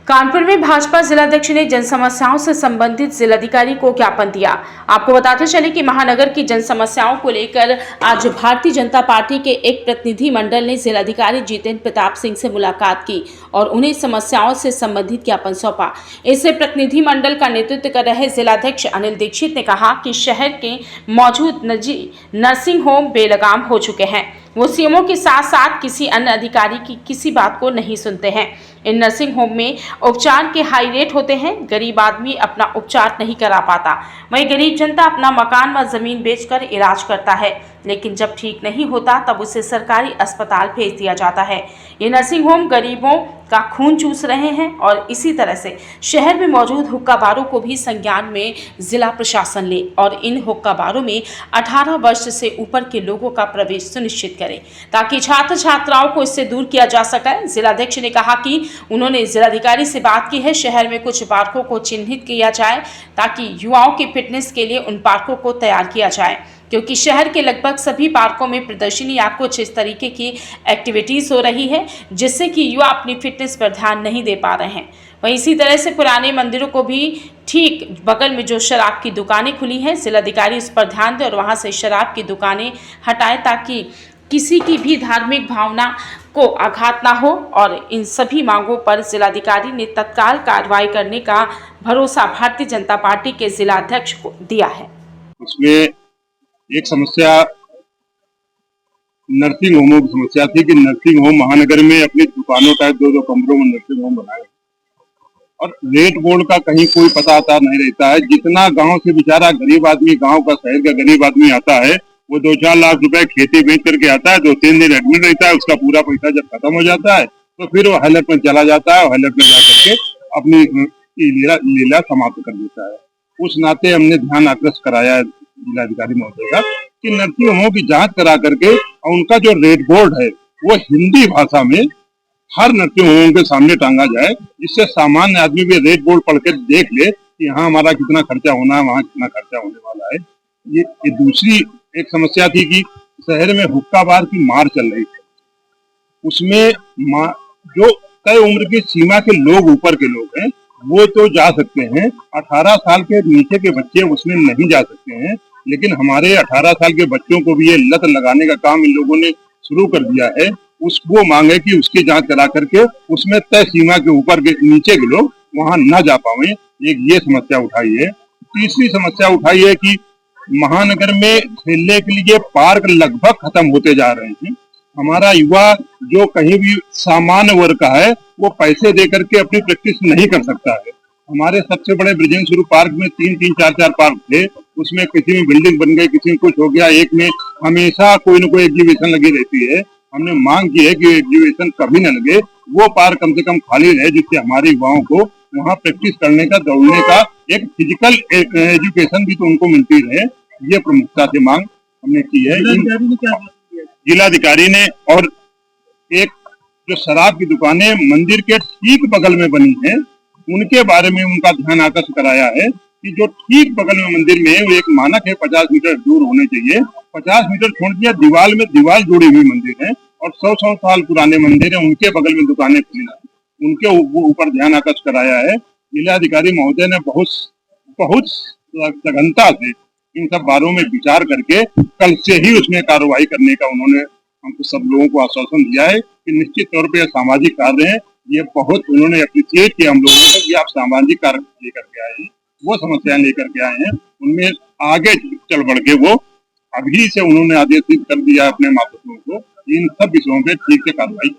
कानपुर में भाजपा जिलाध्यक्ष ने जन समस्याओं से संबंधित जिलाधिकारी को ज्ञापन दिया। आपको बताते चले कि महानगर की जन समस्याओं को लेकर आज भारतीय जनता पार्टी के एक प्रतिनिधि मंडल ने जिलाधिकारी जितेंद्र प्रताप सिंह से मुलाकात की और उन्हें समस्याओं से संबंधित ज्ञापन सौंपा। इससे प्रतिनिधि मंडल का नेतृत्व कर रहे जिलाध्यक्ष अनिल दीक्षित ने कहा कि शहर के मौजूद निजी नर्सिंग होम बेलगाम हो चुके हैं। वो सीएमओ के साथ साथ किसी अन्य अधिकारी की किसी बात को नहीं सुनते हैं। इन नर्सिंग होम में उपचार के हाई रेट होते हैं। गरीब आदमी अपना उपचार नहीं करा पाता, वहीं गरीब जनता अपना मकान व जमीन बेचकर इलाज करता है, लेकिन जब ठीक नहीं होता तब उसे सरकारी अस्पताल भेज दिया जाता है। ये नर्सिंग होम गरीबों का खून चूस रहे हैं और इसी तरह से शहर में मौजूद हुक्का बारों को भी संज्ञान में जिला प्रशासन ले और इन हुक्का बारों में 18 वर्ष से ऊपर के लोगों का प्रवेश सुनिश्चित करे ताकि छात्र छात्राओं को इससे दूर किया जा सके। जिलाध्यक्ष ने कहा कि उन्होंने जिलाधिकारी से बात की है, शहर में कुछ पार्कों को चिन्हित किया जाए ताकि युवाओं की फिटनेस के लिए उन पार्कों को तैयार किया जाए, क्योंकि शहर के लगभग सभी पार्कों में प्रदर्शनी या कुछ इस तरीके की एक्टिविटीज हो रही है जिससे कि युवा अपनी फिटनेस पर ध्यान नहीं दे पा रहे हैं। वहीं इसी तरह से पुराने मंदिरों को भी ठीक बगल में जो शराब की दुकानें खुली हैं, जिलाधिकारी इस पर ध्यान दें और वहां से शराब की दुकानें हटाएं ताकि किसी की भी धार्मिक भावना को आघात ना हो। और इन सभी मांगों पर जिलाधिकारी ने तत्काल कार्रवाई करने का भरोसा भारतीय जनता पार्टी के जिलाध्यक्ष को दिया है। उसमें एक समस्या नर्सिंग होमों की समस्या थी कि नर्सिंग होम महानगर में अपनी दुकानों टाइप दो कमरों में नर्सिंग होम बनाए और रेट बोर्ड का कहीं कोई पता आता नहीं रहता है। जितना गांव से बेचारा गरीब आदमी, गांव का शहर का गरीब आदमी आता है, वो 2-4 लाख रुपए खेती बेच करके आता है, 2-3 दिन एडमिट रहता है, उसका पूरा पैसा जब खत्म हो जाता है तो फिर वो हेलट में चला जाता है और हेलट में जा करके अपनी लीला समाप्त कर देता है। उस नाते हमने ध्यान आकृष्ट कराया है जिलाधिकारी महोदय का कि नर्सिंग होमों की जांच करा करके और उनका जो रेट बोर्ड है वो हिंदी भाषा में हर नर्सिंग होमों के सामने टांगा जाए, जिससे सामान्य आदमी भी रेट बोर्ड पढ़ के देख ले कि यहाँ हमारा कितना खर्चा होना है, वहाँ कितना खर्चा होने वाला है। ये दूसरी एक समस्या थी कि शहर में हुक्का बार की मार चल रही थी। उसमें जो तय उम्र की सीमा के लोग, ऊपर के लोग हैं, वो तो जा सकते हैं, 18 साल के नीचे के बच्चे उसमें नहीं जा सकते हैं। लेकिन हमारे 18 साल के बच्चों को भी ये लत लगाने का काम इन लोगों ने शुरू कर दिया है। उसको मांगे कि उसकी जांच करा करके उसमें तय सीमा के ऊपर के नीचे के लोग वहां न जा पाए। एक ये समस्या उठाई है। तीसरी समस्या उठाई है कि महानगर में खेलने के लिए पार्क लगभग खत्म होते जा रहे हैं। हमारा युवा जो कहीं भी सामान्य वर्ग का है वो पैसे दे करके अपनी प्रैक्टिस नहीं कर सकता है। हमारे सबसे बड़े ब्रिजेंद्र पार्क में 3-3, 4-4 पार्क थे, उसमें किसी में बिल्डिंग बन गई, किसी में कुछ हो गया, एक में हमेशा कोई न कोई एग्जीबिशन लगी रहती है। हमने मांग की है कि एग्जीबिशन कभी न लगे, वो पार्क कम से कम खाली रहे, जिससे हमारे युवाओं को वहाँ प्रैक्टिस करने का, दौड़ने का एक फिजिकल एजुकेशन भी तो उनको मिलती रहे। ये प्रमुखता से मांग हमने की है जिलाधिकारी ने। और एक जो शराब की दुकानें मंदिर के ठीक बगल में बनी है, उनके बारे में उनका ध्यान आकर्षित कराया है कि जो ठीक बगल में मंदिर में वो एक मानक है 50 मीटर दूर होने चाहिए। 50 मीटर छोड़ दिया, दीवार में दीवार जुड़ी हुई मंदिर है और 100-100 साल पुराने मंदिर है, उनके बगल में दुकानें खुली है, उनके ऊपर ध्यान आकर्षित कराया है। जिलाधिकारी महोदय ने बहुत सघनता से इन सब बारों में विचार करके कल से ही उसमें कार्रवाई करने का उन्होंने हमको सब लोगों को आश्वासन दिया है कि निश्चित तौर पे सामाजिक कार्य है। ये बहुत उन्होंने अप्रिशिएट किया हम लोगों को कि आप सामाजिक कार्य लेकर के आए हैं, वो समस्याएं लेकर के आए हैं, उनमें आगे चल बढ़ के वो अभी से उन्होंने आदेशित कर दिया अपने मातृत्व को इन सब विषयों पे ठीक से कार्रवाई।